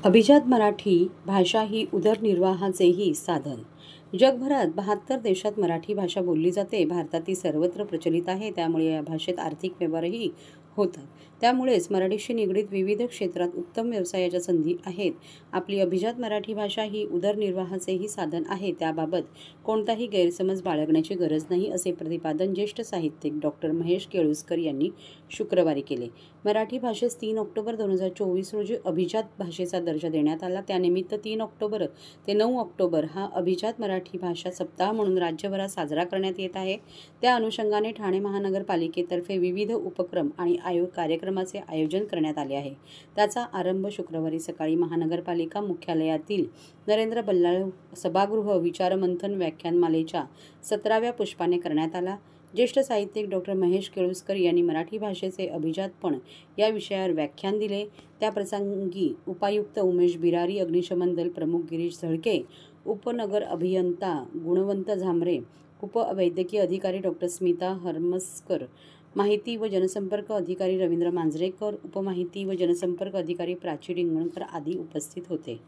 अभिजात मराठी भाषा ही उदरनिर्वाहाचेही साधन। जगभरात 72 देशात मराठी भाषा बोलली जाते। भारतातील सर्वत्र प्रचलित आहे, त्यामुळे या भाषेत आर्थिक व्यवहारही होतात। त्यामुळेच मराठीशी निगडीत विविध क्षेत्रात उत्तम व्यवसायाच्या संधी आहेत। आपली अभिजात मराठी भाषा ही उदरनिर्वाहाचेही साधन आहे, त्याबाबत कोणताही गैरसमज बाळगण्याची गरज नाही, असे प्रतिपादन ज्येष्ठ साहित्यिक डॉक्टर महेश केळुसकर यांनी शुक्रवारी केले। मराठी भाषेस 3 ऑक्टोबर 2024 रोजी अभिजात भाषेचा दर्जा देण्यात आला। त्यानिमित्त 3 ऑक्टोबर ते 9 ऑक्टोबर हा अभिजात मराठी भाषा सप्ताह म्हणून राज्यभरात साजरा करण्यात येत आहे। त्या अनुषंगाने ठाणे महानगरपालिकेतर्फे विविध उपक्रम आणि कार्यक्रमाचे आयोजन करण्यात आले आहे। त्याचा आरंभ शुक्रवारी सकाळी महानगरपालिका मुख्यालयातील नरेंद्र बल्लाळ सभागृह विचारमंथन व्याख्यानमालेच्या 17व्या पुष्पाने करण्यात आला। ज्येष्ठ साहित्यिक डॉक्टर महेश केळुसकर यांनी मराठी भाषेचे अभिजातपण या विषयावर व्याख्यान दिले। त्याप्रसंगी उपायुक्त उमेश बिरारी, अग्निशमन दल प्रमुख गिरीश झळके, उपनगर अभियंता गुणवंत झांबरे, उपवैद्यकीय अधिकारी डॉक्टर स्मिता हरमस्कर, माहिती व जनसंपर्क अधिकारी रवींद्र मांजरेकर, उपमाहिती व जनसंपर्क अधिकारी प्राची डिंगणकर आदी उपस्थित होते।